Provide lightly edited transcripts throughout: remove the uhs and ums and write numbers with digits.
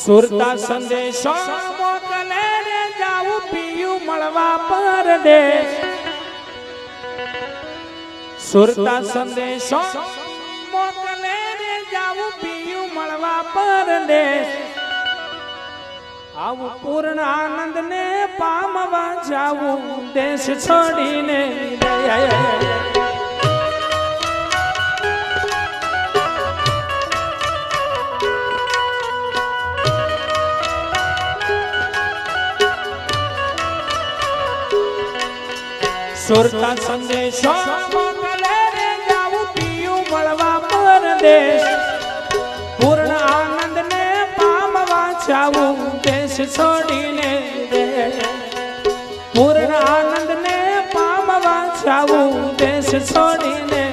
સુરતા સંદેશો મોકલે રે જાવું પિયું મળવા પરદેશ સુરતા સંદેશો મોકલે રે જાવું પિયું મળવા પરદેશ આવું પૂર્ણ આનંદ ને પામવા જાવું દેશ છોડીને સુરતા સંદેશો મોકલે રે જાવું પિયું મળવા પરદેશ પૂર્ણ આનંદ ને પામવા જાવું દેશ છોડીને પૂર્ણ આનંદ ને પામવા જાવું દેશ છોડીને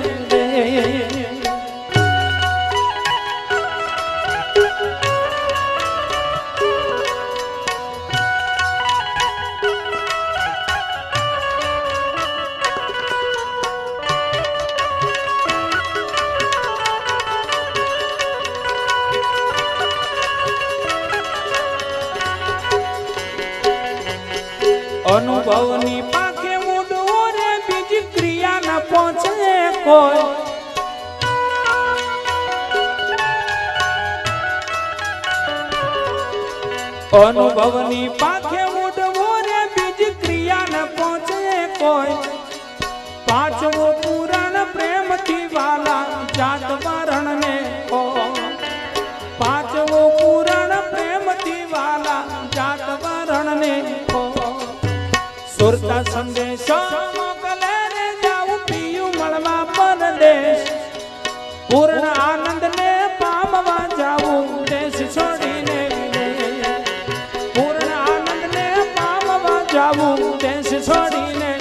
અનુભવની પાકે મૂડો રે બીજી ક્રિયા ન પહોંચે કોઈ અનુભવની પાકે મૂડો રે બીજી ક્રિયા ન પહોંચે કોઈ પાંચમો પુરાણ પ્રેમથી વાલા જાત વરણ ને પાંચમો પુરાણ પ્રેમથી વાલા જાત વરણ ને સુરતા સંદેશો મોકલે રે જાવું પિયું મળવા પરદેશ પૂર્ણ આનંદ ને પામવા જાવું દેશ છોડીને પૂર્ણ આનંદ ને પામવા જાવું દેશ છોડીને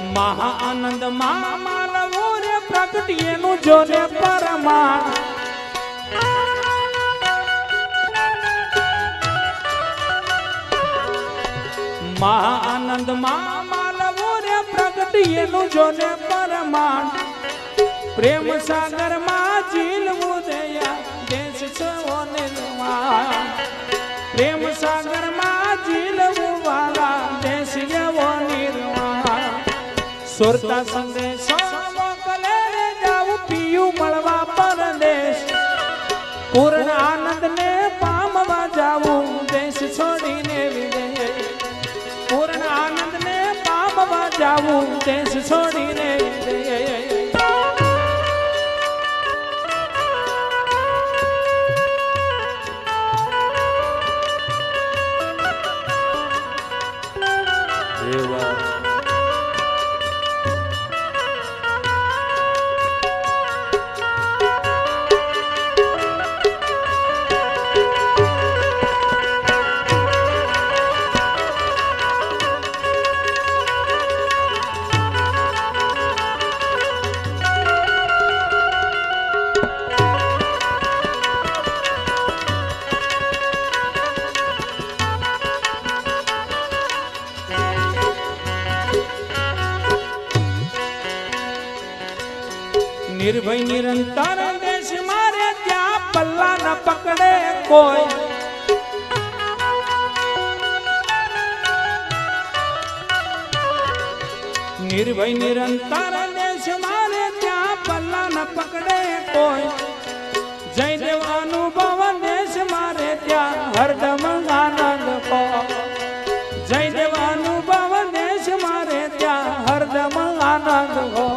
મહા આનંદ માં માનવો રે પ્રગટીએ નું જોને પરમાન મહા આનંદ માં માનવો રે પ્રગટીએ નું જોને પરમાન પ્રેમ સાગર માં ઝીલવું દયા દેશ છો નિર્માણ પ્રેમ સાગર માં ઝીલવું વાલા દેશ એવો નિર્માણ સુરતા સંદેશો મોકલે રે જાવું પિયું મળવા પરદેશ પૂર્ણ આનંદ ને પામવા જાવું દેશ છોડીને વિદેશ પૂર્ણ આનંદ ને પામવા જાવું દેશ છોડીને વિદેશ નિર્ભય નિરંતર દેશ મારે ત્યાં પલ્લા ન પકડે કોઈ નિર્ભય નિરંતર દેશ મારે ત્યાં પલ્લા ન પકડે કોઈ જયદેવ અનુભવ દેશ મારે ત્યાં હરદમ આનંદ કો જયદેવ અનુભવ દેશ મારે ત્યાં હરદમ આનંદ હો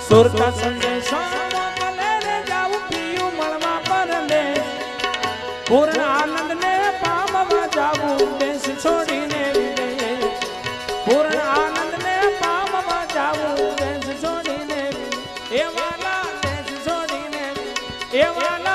સુરતા સંદેશો મોકલે રે જાવું પિયું મળવા પરદેશ પૂર્ણ આનંદ ને પામવા જાવું દેશ છોડીને વિદેશ પૂર્ણ આનંદ ને પામવા જાવું એ વાલા દેશ છોડીને એ વાલા